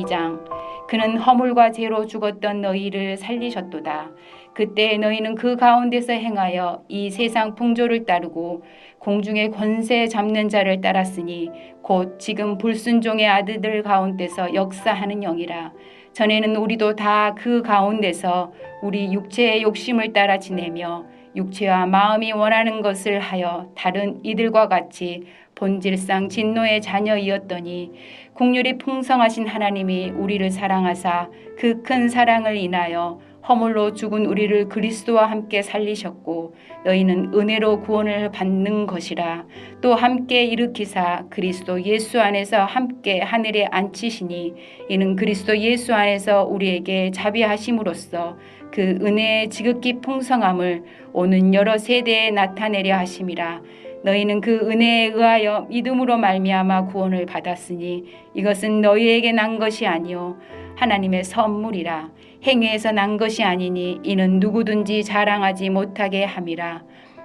2장. 그는 허물과 죄로 죽었던 너희를 살리셨도다. 그때 너희는 그 가운데서 행하여 이 세상 풍조를 따르고 공중의 권세 잡는 자를 따랐으니 곧 지금 불순종의 아들들 가운데서 역사하는 영이라. 전에는 우리도 다 그 가운데서 우리 육체의 욕심을 따라 지내며 육체와 마음이 원하는 것을 하여 다른 이들과 같이 본질상 진노의 자녀이었더니 긍휼이 풍성하신 하나님이 우리를 사랑하사 그 큰 사랑을 인하여 허물로 죽은 우리를 그리스도와 함께 살리셨고 너희는 은혜로 구원을 받는 것이라. 또 함께 일으키사 그리스도 예수 안에서 함께 하늘에 앉히시니 이는 그리스도 예수 안에서 우리에게 자비하심으로써 그 은혜의 지극히 풍성함을 오는 여러 세대에 나타내려 하심이라. 너희는 그 은혜에 의하여 믿음으로 말미암아 구원을 받았으니 이것은 너희에게 난 것이 아니요 하나님의 선물이라. 행위에서 난 것이 아니니 이는 누구든지 자랑하지 못하게 함이라.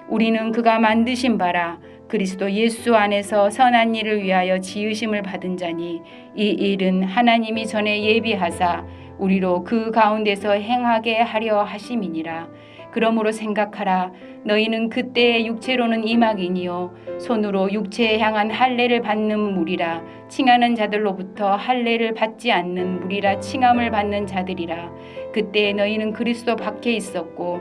우리는 그가 만드신 바라 그리스도 예수 안에서 선한 일을 위하여 지으심을 받은 자니 이 일은 하나님이 전에 예비하사 우리로 그 가운데서 행하게 하려 하심이니라. 그러므로 생각하라. 너희는 그때의 육체로는 이막이니요 손으로 육체에 향한 할례를 받는 무리라. 칭하는 자들로부터 할례를 받지 않는 무리라. 칭함을 받는 자들이라. 그때 너희는 그리스도 밖에 있었고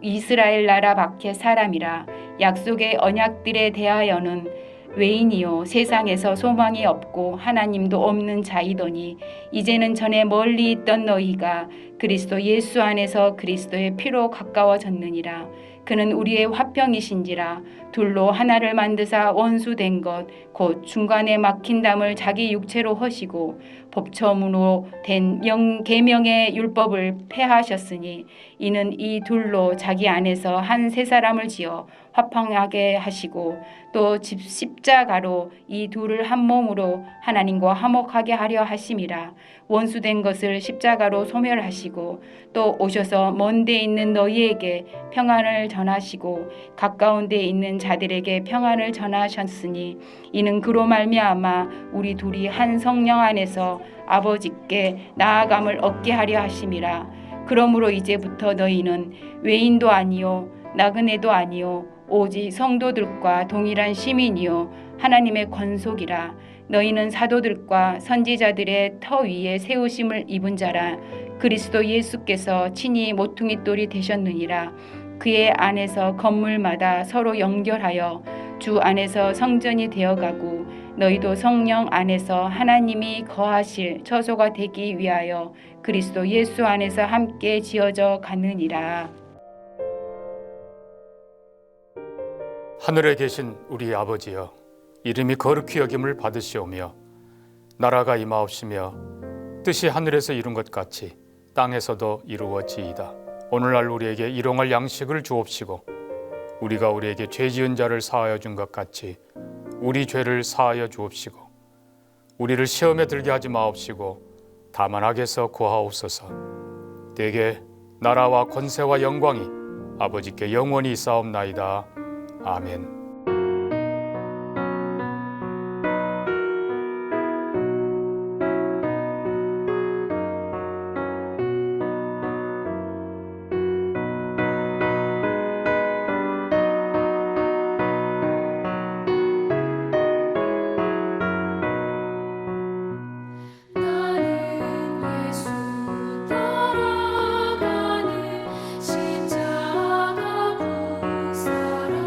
이스라엘 나라 밖에 사람이라. 약속의 언약들에 대하여는 외인이요 세상에서 소망이 없고 하나님도 없는 자이더니 이제는 전에 멀리 있던 너희가 그리스도 예수 안에서 그리스도의 피로 가까워졌느니라. 그는 우리의 화평이신지라. 둘로 하나를 만드사 원수된 것 곧 중간에 막힌 담을 자기 육체로 허시고 법처음으로 된 계명의 율법을 폐하셨으니 이는 이 둘로 자기 안에서 한 세 사람을 지어 화평하게 하시고 또 십자가로 이 둘을 한 몸으로 하나님과 화목하게 하려 하심이라. 원수된 것을 십자가로 소멸하시고 또 오셔서 먼 데 있는 너희에게 평안을 전하시고 가까운 데 있는 자들에게 평안을 전하셨으니 이는 그로 말미암아 우리 둘이 한 성령 안에서 아버지께 나아감을 얻게 하려 하심이라. 그러므로 이제부터 너희는 외인도 아니요 나그네도 아니요 오직 성도들과 동일한 시민이요 하나님의 권속이라. 너희는 사도들과 선지자들의 터 위에 세우심을 입은 자라. 그리스도 예수께서 친히 모퉁이 돌이 되셨느니라. 그의 안에서 건물마다 서로 연결하여 주 안에서 성전이 되어가고 너희도 성령 안에서 하나님이 거하실 처소가 되기 위하여 그리스도 예수 안에서 함께 지어져 가느니라. 하늘에 계신 우리 아버지여, 이름이 거룩히 여김을 받으시오며 나라가 임하옵시며 뜻이 하늘에서 이룬 것 같이 땅에서도 이루어지이다. 오늘날 우리에게 일용할 양식을 주옵시고 우리가 우리에게 죄 지은 자를 사하여 준 것 같이 우리 죄를 사하여 주옵시고 우리를 시험에 들게 하지 마옵시고 다만 악에서 구하옵소서. 대개 나라와 권세와 영광이 아버지께 영원히 있사옵나이다. 아멘. 십자가 불사라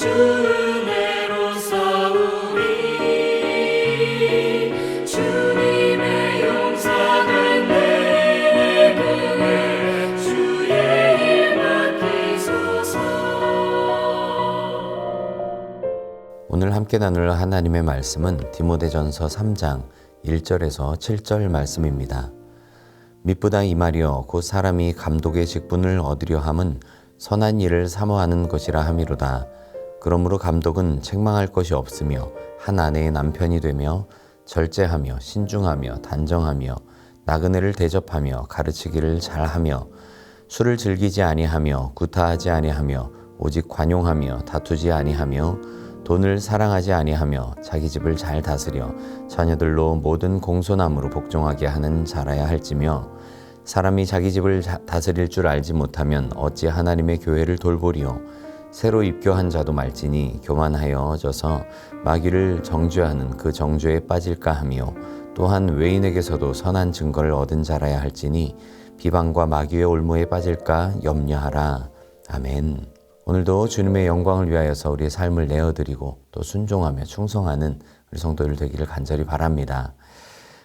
주 은혜로 싸우리 주님의 용서는 내 그에 주의 일 맡기소서. 오늘 함께 나눌 하나님의 말씀은 디모데전서 3장 1절에서 7절 말씀입니다. 미쁘다 이 말이여 곧 사람이 감독의 직분을 얻으려 함은 선한 일을 사모하는 것이라 함이로다. 그러므로 감독은 책망할 것이 없으며 한 아내의 남편이 되며 절제하며 신중하며 단정하며 나그네를 대접하며 가르치기를 잘하며 술을 즐기지 아니하며 구타하지 아니하며 오직 관용하며 다투지 아니하며 돈을 사랑하지 아니하며 자기 집을 잘 다스려 자녀들로 모든 공손함으로 복종하게 하는 자라야 할지며 사람이 자기 집을 다스릴 줄 알지 못하면 어찌 하나님의 교회를 돌보리요. 새로 입교한 자도 말지니 교만하여져서 마귀를 정죄하는 그 정죄에 빠질까 하며 또한 외인에게서도 선한 증거를 얻은 자라야 할지니 비방과 마귀의 올무에 빠질까 염려하라. 아멘. 오늘도 주님의 영광을 위하여서 우리의 삶을 내어드리고 또 순종하며 충성하는 우리 성도들 되기를 간절히 바랍니다.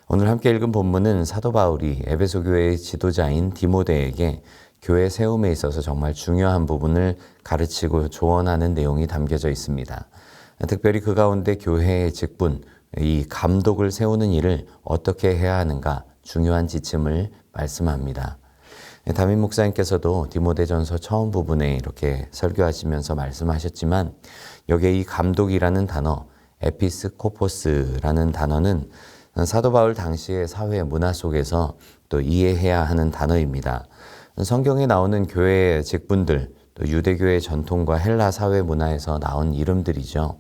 오늘 함께 읽은 본문은 사도 바울이 에베소 교회의 지도자인 디모데에게 교회 세움에 있어서 정말 중요한 부분을 가르치고 조언하는 내용이 담겨져 있습니다. 특별히 그 가운데 교회의 직분, 이 감독을 세우는 일을 어떻게 해야 하는가 중요한 지침을 말씀합니다. 담임 목사님께서도 디모데전서 처음 부분에 이렇게 설교하시면서 말씀하셨지만 여기에 이 감독이라는 단어, 에피스코포스라는 단어는 사도 바울 당시의 사회 문화 속에서 또 이해해야 하는 단어입니다. 성경에 나오는 교회의 직분들, 또 유대교의 전통과 헬라 사회 문화에서 나온 이름들이죠.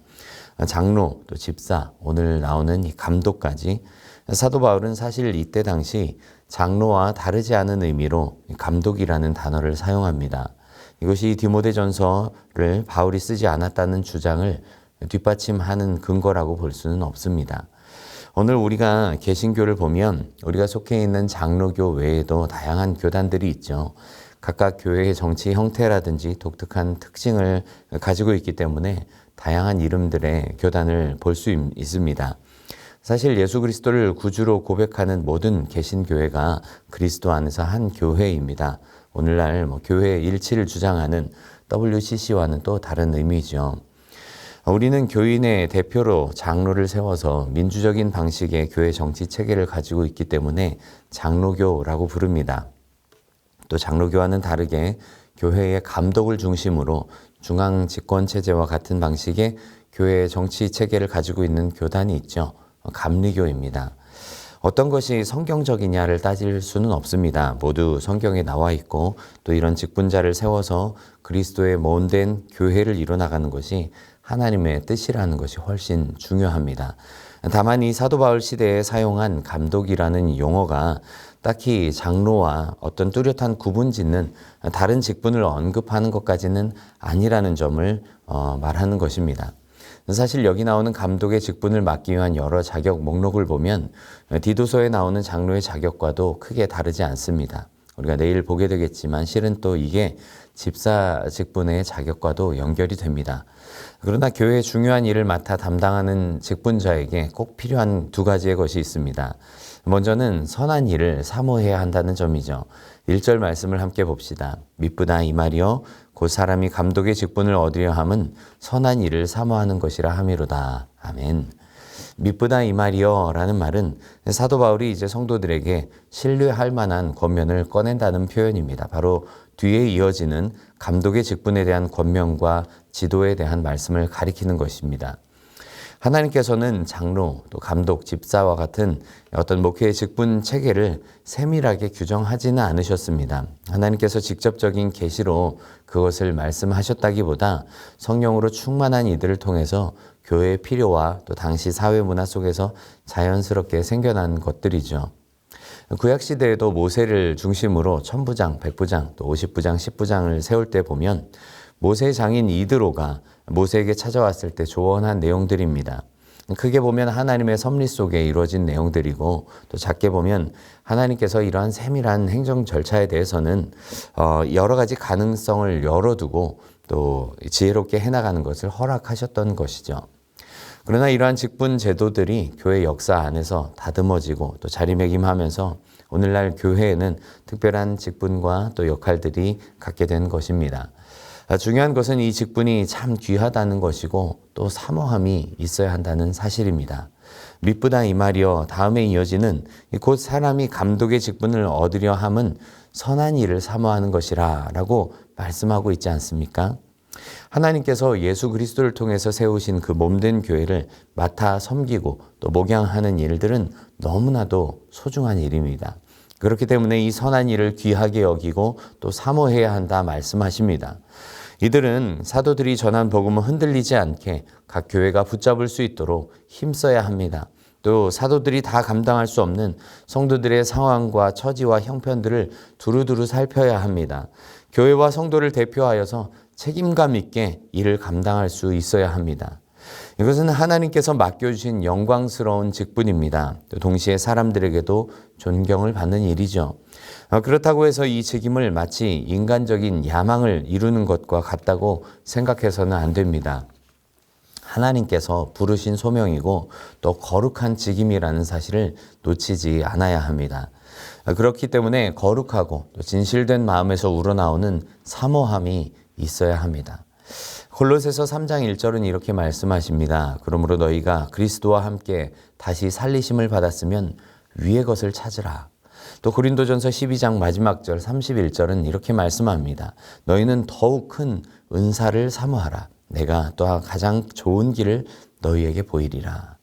장로, 또 집사, 오늘 나오는 이 감독까지 사도 바울은 사실 이때 당시 장로와 다르지 않은 의미로 감독이라는 단어를 사용합니다. 이것이 디모데전서를 바울이 쓰지 않았다는 주장을 뒷받침하는 근거라고 볼 수는 없습니다. 오늘 우리가 개신교를 보면 우리가 속해 있는 장로교 외에도 다양한 교단들이 있죠. 각각 교회의 정치 형태라든지 독특한 특징을 가지고 있기 때문에 다양한 이름들의 교단을 볼 수 있습니다. 사실 예수 그리스도를 구주로 고백하는 모든 개신교회가 그리스도 안에서 한 교회입니다. 오늘날 교회의 일치를 주장하는 WCC와는 또 다른 의미죠. 우리는 교인의 대표로 장로를 세워서 민주적인 방식의 교회 정치 체계를 가지고 있기 때문에 장로교라고 부릅니다. 또 장로교와는 다르게 교회의 감독을 중심으로 중앙 집권 체제와 같은 방식의 교회의 정치 체계를 가지고 있는 교단이 있죠. 감리교입니다. 어떤 것이 성경적이냐를 따질 수는 없습니다. 모두 성경에 나와 있고 또 이런 직분자를 세워서 그리스도의 몸된 교회를 이뤄나가는 것이 하나님의 뜻이라는 것이 훨씬 중요합니다. 다만 이 사도 바울 시대에 사용한 감독이라는 용어가 딱히 장로와 어떤 뚜렷한 구분짓는 다른 직분을 언급하는 것까지는 아니라는 점을 말하는 것입니다. 사실 여기 나오는 감독의 직분을 맡기 위한 여러 자격 목록을 보면 디도서에 나오는 장로의 자격과도 크게 다르지 않습니다. 우리가 내일 보게 되겠지만 실은 또 이게 집사 직분의 자격과도 연결이 됩니다. 그러나 교회의 중요한 일을 맡아 담당하는 직분자에게 꼭 필요한 두 가지의 것이 있습니다. 먼저는 선한 일을 사모해야 한다는 점이죠. 1절 말씀을 함께 봅시다. 미쁘다 이 말이여 곧 사람이 감독의 직분을 얻으려 함은 선한 일을 사모하는 것이라 함이로다. 아멘. 미쁘다 이 말이여 라는 말은 사도 바울이 이제 성도들에게 신뢰할 만한 권면을 꺼낸다는 표현입니다. 바로 뒤에 이어지는 감독의 직분에 대한 권면과 지도에 대한 말씀을 가리키는 것입니다. 하나님께서는 장로, 또 감독, 집사와 같은 어떤 목회의 직분 체계를 세밀하게 규정하지는 않으셨습니다. 하나님께서 직접적인 계시로 그것을 말씀하셨다기보다 성령으로 충만한 이들을 통해서 교회의 필요와 또 당시 사회 문화 속에서 자연스럽게 생겨난 것들이죠. 구약시대에도 모세를 중심으로 천부장, 백부장, 또 50부장, 10부장을 세울 때 보면 모세의 장인 이드로가 모세에게 찾아왔을 때 조언한 내용들입니다. 크게 보면 하나님의 섭리 속에 이루어진 내용들이고 또 작게 보면 하나님께서 이러한 세밀한 행정 절차에 대해서는 여러 가지 가능성을 열어두고 또 지혜롭게 해나가는 것을 허락하셨던 것이죠. 그러나 이러한 직분 제도들이 교회 역사 안에서 다듬어지고 또 자리매김하면서 오늘날 교회에는 특별한 직분과 또 역할들이 갖게 된 것입니다. 중요한 것은 이 직분이 참 귀하다는 것이고 또 사모함이 있어야 한다는 사실입니다. 미쁘다 이 말이여 다음에 이어지는 곧 사람이 감독의 직분을 얻으려 함은 선한 일을 사모하는 것이라 라고 말씀하고 있지 않습니까? 하나님께서 예수 그리스도를 통해서 세우신 그 몸된 교회를 맡아 섬기고 또 목양하는 일들은 너무나도 소중한 일입니다. 그렇기 때문에 이 선한 일을 귀하게 여기고 또 사모해야 한다 말씀하십니다. 이들은 사도들이 전한 복음을 흔들리지 않게 각 교회가 붙잡을 수 있도록 힘써야 합니다. 또 사도들이 다 감당할 수 없는 성도들의 상황과 처지와 형편들을 두루두루 살펴야 합니다. 교회와 성도를 대표하여서 책임감 있게 일을 감당할 수 있어야 합니다. 이것은 하나님께서 맡겨주신 영광스러운 직분입니다. 또 동시에 사람들에게도 존경을 받는 일이죠. 그렇다고 해서 이 책임을 마치 인간적인 야망을 이루는 것과 같다고 생각해서는 안 됩니다. 하나님께서 부르신 소명이고 또 거룩한 직임이라는 사실을 놓치지 않아야 합니다. 그렇기 때문에 거룩하고 또 진실된 마음에서 우러나오는 사모함이 있어야 합니다. 골로새서 3장 1절은 이렇게 말씀하십니다. 그러므로 너희가 그리스도와 함께 다시 살리심을 받았으면 위의 것을 찾으라. 또 고린도전서 12장 마지막 절 31절은 이렇게 말씀합니다. 너희는 더욱 큰 은사를 사모하라. 내가 또 가장 좋은 길을 너희에게 보이리라.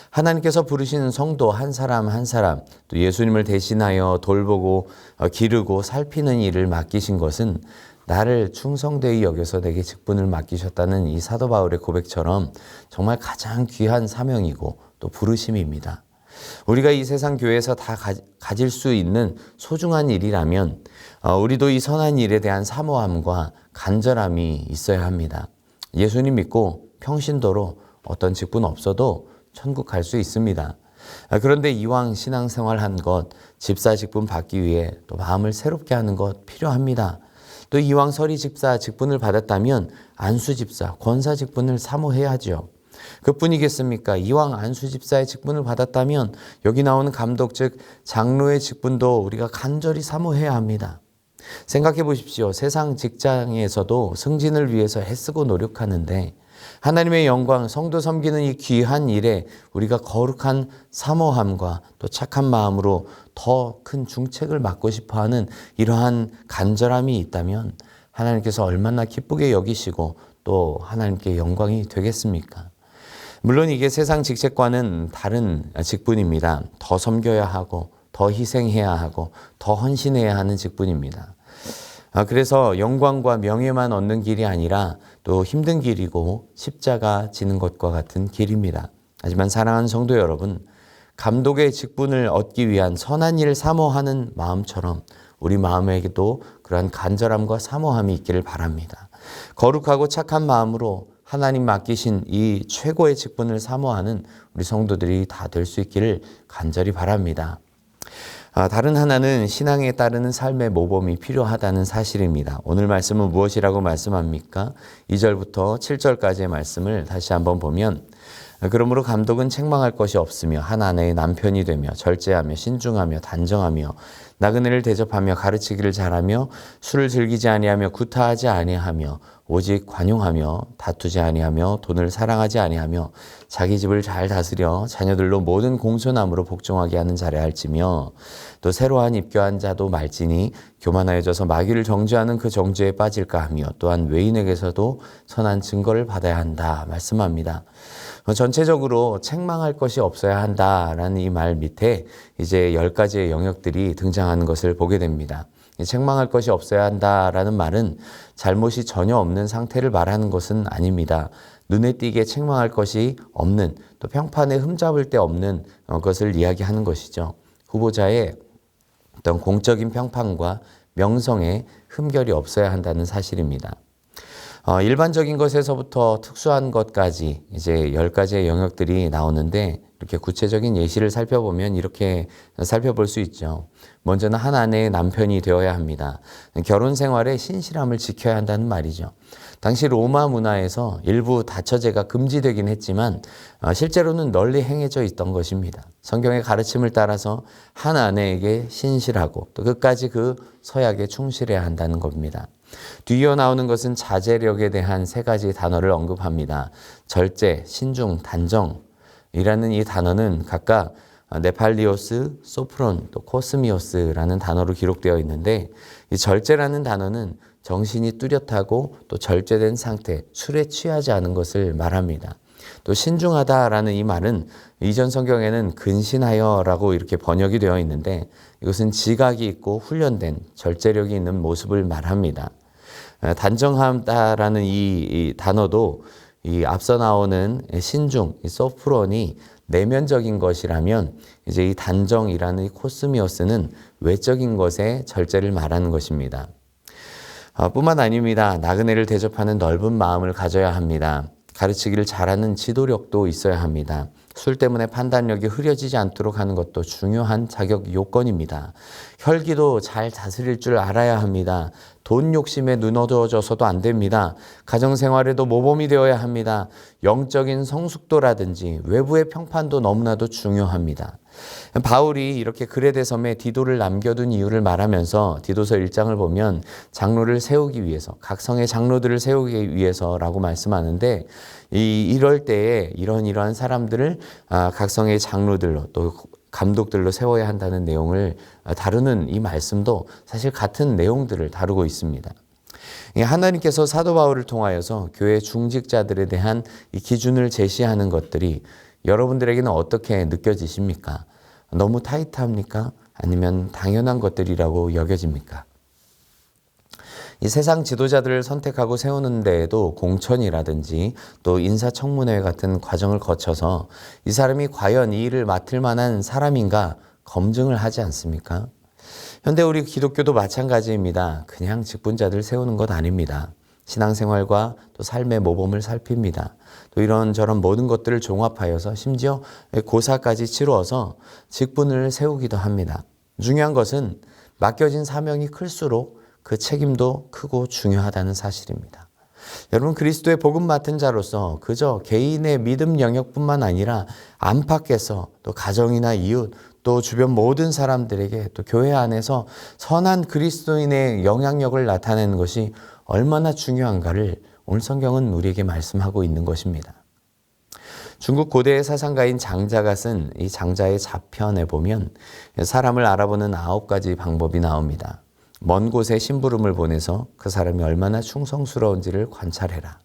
하나님께서 부르신 성도 한 사람 한 사람 또 예수님을 대신하여 돌보고 기르고 살피는 일을 맡기신 것은 나를 충성되이 여겨서 내게 직분을 맡기셨다는 이 사도 바울의 고백처럼 정말 가장 귀한 사명이고 또 부르심입니다. 우리가 이 세상 교회에서 다 가질 수 있는 소중한 일이라면 우리도 이 선한 일에 대한 사모함과 간절함이 있어야 합니다. 예수님 믿고 평신도로 어떤 직분 없어도 천국 갈 수 있습니다. 그런데 이왕 신앙생활 한 것, 집사 직분 받기 위해 또 마음을 새롭게 하는 것 필요합니다. 또 이왕 서리 집사 직분을 받았다면 안수 집사, 권사 직분을 사모해야죠. 그뿐이겠습니까? 이왕 안수 집사의 직분을 받았다면 여기 나오는 감독 즉 장로의 직분도 우리가 간절히 사모해야 합니다. 생각해 보십시오. 세상 직장에서도 승진을 위해서 애쓰고 노력하는데 하나님의 영광, 성도 섬기는 이 귀한 일에 우리가 거룩한 사모함과 또 착한 마음으로 더 큰 중책을 맡고 싶어하는 이러한 간절함이 있다면 하나님께서 얼마나 기쁘게 여기시고 또 하나님께 영광이 되겠습니까? 물론 이게 세상 직책과는 다른 직분입니다. 더 섬겨야 하고 더 희생해야 하고 더 헌신해야 하는 직분입니다. 그래서 영광과 명예만 얻는 길이 아니라 또 힘든 길이고 십자가 지는 것과 같은 길입니다. 하지만 사랑하는 성도 여러분, 감독의 직분을 얻기 위한 선한 일을 사모하는 마음처럼 우리 마음에게도 그러한 간절함과 사모함이 있기를 바랍니다. 거룩하고 착한 마음으로 하나님 맡기신 이 최고의 직분을 사모하는 우리 성도들이 다 될 수 있기를 간절히 바랍니다. 다른 하나는 신앙에 따르는 삶의 모범이 필요하다는 사실입니다. 오늘 말씀은 무엇이라고 말씀합니까? 2절부터 7절까지의 말씀을 다시 한번 보면 그러므로 감독은 책망할 것이 없으며 한 아내의 남편이 되며 절제하며 신중하며 단정하며 나그네를 대접하며 가르치기를 잘하며 술을 즐기지 아니하며 구타하지 아니하며 오직 관용하며 다투지 아니하며 돈을 사랑하지 아니하며 자기 집을 잘 다스려 자녀들로 모든 공손함으로 복종하게 하는 자라 할지며 또 새로한 입교한 자도 말지니 교만하여져서 마귀를 정죄하는 그 정죄에 빠질까 하며 또한 외인에게서도 선한 증거를 받아야 한다 말씀합니다. 전체적으로 책망할 것이 없어야 한다라는 이 말 밑에 이제 10가지의 영역들이 등장하는 것을 보게 됩니다. 책망할 것이 없어야 한다라는 말은 잘못이 전혀 없는 상태를 말하는 것은 아닙니다. 눈에 띄게 책망할 것이 없는 또 평판에 흠잡을 데 없는 것을 이야기하는 것이죠. 후보자의 어떤 공적인 평판과 명성에 흠결이 없어야 한다는 사실입니다. 일반적인 것에서부터 특수한 것까지 이제 10가지의 영역들이 나오는데 이렇게 구체적인 예시를 살펴보면 이렇게 살펴볼 수 있죠. 먼저는 한 아내의 남편이 되어야 합니다. 결혼 생활에 신실함을 지켜야 한다는 말이죠. 당시 로마 문화에서 일부 다처제가 금지되긴 했지만 실제로는 널리 행해져 있던 것입니다. 성경의 가르침을 따라서 한 아내에게 신실하고 또 끝까지 그 서약에 충실해야 한다는 겁니다. 뒤이어 나오는 것은 자제력에 대한 세 가지 단어를 언급합니다. 절제, 신중, 단정이라는 이 단어는 각각 네팔리오스, 소프론, 또 코스미오스라는 단어로 기록되어 있는데 이 절제라는 단어는 정신이 뚜렷하고 또 절제된 상태, 술에 취하지 않은 것을 말합니다. 또 신중하다라는 이 말은 이전 성경에는 근신하여라고 이렇게 번역이 되어 있는데 이것은 지각이 있고 훈련된 절제력이 있는 모습을 말합니다. 단정하다라는 이 단어도 이 앞서 나오는 신중, 이 소프론이 내면적인 것이라면 이제 이 단정이라는 이 코스미오스는 외적인 것의 절제를 말하는 것입니다. 뿐만 아닙니다. 나그네를 대접하는 넓은 마음을 가져야 합니다. 가르치기를 잘하는 지도력도 있어야 합니다. 술 때문에 판단력이 흐려지지 않도록 하는 것도 중요한 자격 요건입니다. 혈기도 잘 다스릴 줄 알아야 합니다. 돈 욕심에 눈어져서도 안 됩니다. 가정생활에도 모범이 되어야 합니다. 영적인 성숙도라든지 외부의 평판도 너무나도 중요합니다. 바울이 이렇게 그레데섬에 디도를 남겨둔 이유를 말하면서 디도서 1장을 보면 장로를 세우기 위해서, 각 성의 장로들을 세우기 위해서라고 말씀하는데 이럴 때에 이러한 사람들을 각 성의 장로들로 또 감독들로 세워야 한다는 내용을 다루는 이 말씀도 사실 같은 내용들을 다루고 있습니다. 하나님께서 사도 바울을 통하여서 교회 중직자들에 대한 이 기준을 제시하는 것들이 여러분들에게는 어떻게 느껴지십니까? 너무 타이트합니까? 아니면 당연한 것들이라고 여겨집니까? 이 세상 지도자들을 선택하고 세우는 데에도 공천이라든지 또 인사청문회 같은 과정을 거쳐서 이 사람이 과연 이 일을 맡을 만한 사람인가 검증을 하지 않습니까? 현대 우리 기독교도 마찬가지입니다. 그냥 직분자들 세우는 것 아닙니다. 신앙생활과 또 삶의 모범을 살핍니다. 또 이런저런 모든 것들을 종합하여서 심지어 고사까지 치루어서 직분을 세우기도 합니다. 중요한 것은 맡겨진 사명이 클수록 그 책임도 크고 중요하다는 사실입니다. 여러분, 그리스도의 복음 맡은 자로서 그저 개인의 믿음 영역뿐만 아니라 안팎에서 또 가정이나 이웃 또 주변 모든 사람들에게 또 교회 안에서 선한 그리스도인의 영향력을 나타내는 것이 얼마나 중요한가를 오늘 성경은 우리에게 말씀하고 있는 것입니다. 중국 고대의 사상가인 장자가 쓴 이 장자의 자편에 보면 사람을 알아보는 9가지 방법이 나옵니다. 먼 곳에 심부름을 보내서 그 사람이 얼마나 충성스러운지를 관찰해라.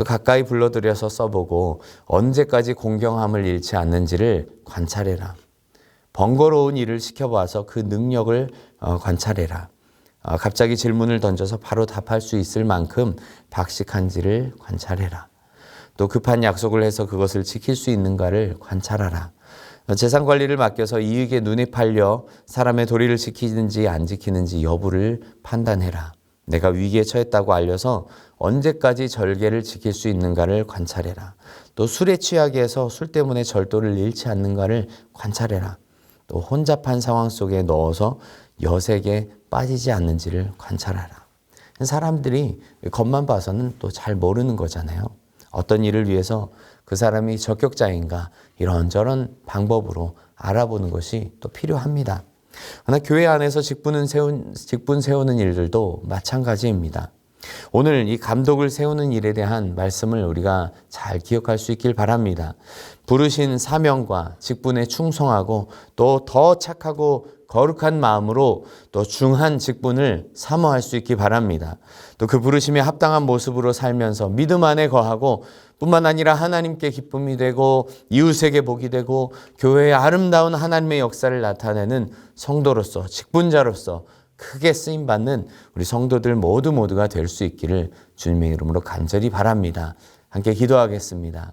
가까이 불러들여서 써보고 언제까지 공경함을 잃지 않는지를 관찰해라. 번거로운 일을 시켜봐서 그 능력을 관찰해라. 갑자기 질문을 던져서 바로 답할 수 있을 만큼 박식한지를 관찰해라. 또 급한 약속을 해서 그것을 지킬 수 있는가를 관찰하라. 재산 관리를 맡겨서 이익에 눈에 팔려 사람의 도리를 지키는지 안 지키는지 여부를 판단해라. 내가 위기에 처했다고 알려서 언제까지 절개를 지킬 수 있는가를 관찰해라. 또 술에 취하게 해서 술 때문에 절도를 잃지 않는가를 관찰해라. 또 혼잡한 상황 속에 넣어서 여색에 빠지지 않는지를 관찰하라. 사람들이 겉만 봐서는 또 잘 모르는 거잖아요. 어떤 일을 위해서 그 사람이 적격자인가 이런저런 방법으로 알아보는 것이 또 필요합니다. 그러나 교회 안에서 직분 세우는 일들도 마찬가지입니다. 오늘 이 감독을 세우는 일에 대한 말씀을 우리가 잘 기억할 수 있길 바랍니다. 부르신 사명과 직분에 충성하고 또 더 착하고 거룩한 마음으로 또 중한 직분을 사모할 수 있기 바랍니다. 또 그 부르심에 합당한 모습으로 살면서 믿음 안에 거하고 뿐만 아니라 하나님께 기쁨이 되고 이웃에게 복이 되고 교회의 아름다운 하나님의 역사를 나타내는 성도로서 직분자로서 크게 쓰임받는 우리 성도들 모두가 될 수 있기를 주님의 이름으로 간절히 바랍니다. 함께 기도하겠습니다.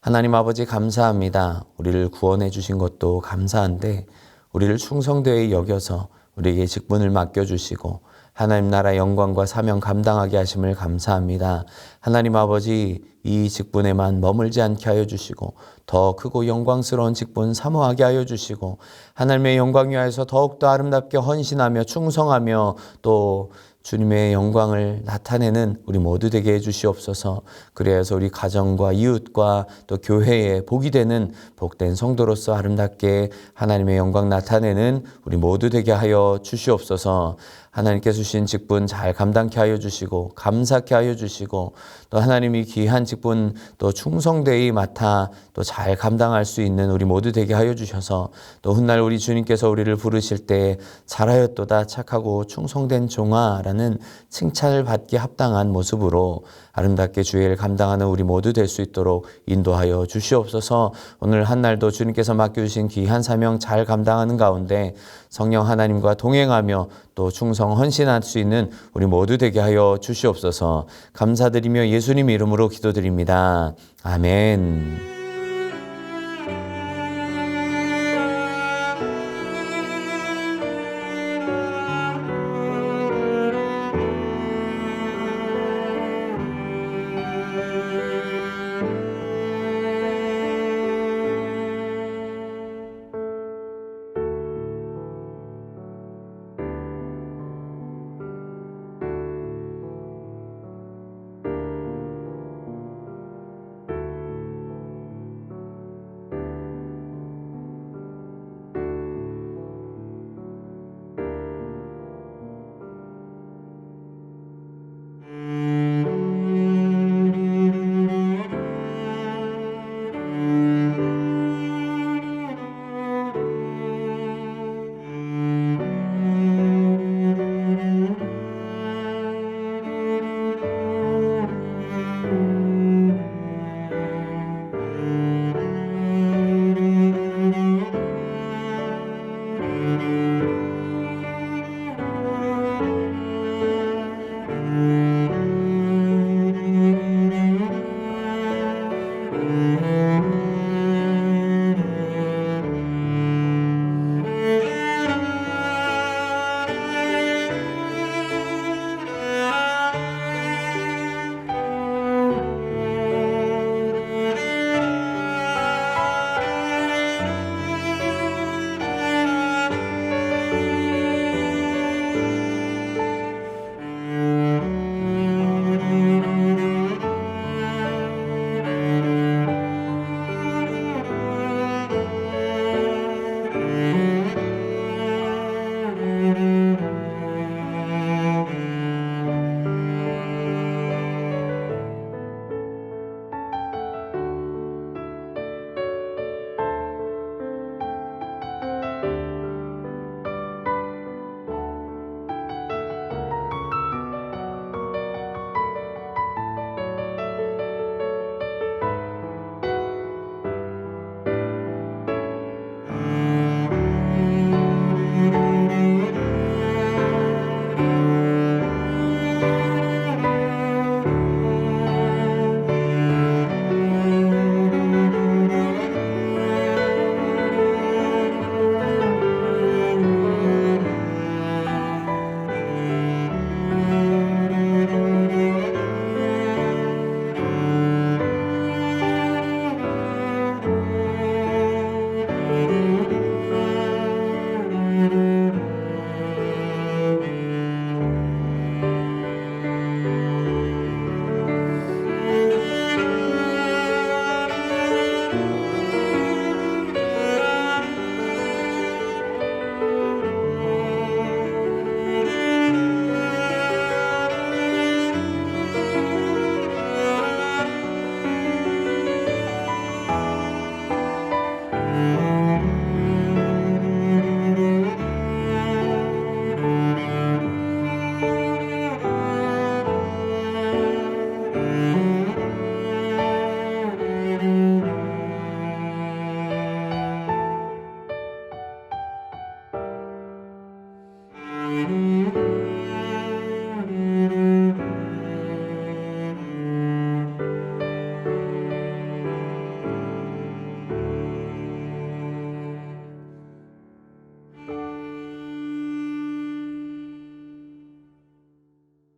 하나님 아버지 감사합니다. 우리를 구원해 주신 것도 감사한데 우리를 충성되이 여겨서 우리에게 직분을 맡겨주시고 하나님 나라 영광과 사명 감당하게 하심을 감사합니다. 하나님 아버지, 이 직분에만 머물지 않게 하여 주시고 더 크고 영광스러운 직분 사모하게 하여 주시고 하나님의 영광 위하여서 더욱더 아름답게 헌신하며 충성하며 또 주님의 영광을 나타내는 우리 모두 되게 해주시옵소서. 그래서 우리 가정과 이웃과 또 교회에 복이 되는 복된 성도로서 아름답게 하나님의 영광 나타내는 우리 모두 되게 하여 주시옵소서. 하나님께서 주신 직분 잘 감당케 하여 주시고 감사케 하여 주시고 또 하나님이 귀한 직분 또 충성되이 맡아 또 잘 감당할 수 있는 우리 모두 되게 하여 주셔서 또 훗날 우리 주님께서 우리를 부르실 때 잘하였도다 착하고 충성된 종아라는 칭찬을 받기 합당한 모습으로 아름답게 주의 일 감당하는 우리 모두 될 수 있도록 인도하여 주시옵소서. 오늘 한날도 주님께서 맡겨주신 귀한 사명 잘 감당하는 가운데 성령 하나님과 동행하며 또 충성 헌신할 수 있는 우리 모두 되게 하여 주시옵소서. 감사드리며 예수님 이름으로 기도드립니다. 아멘.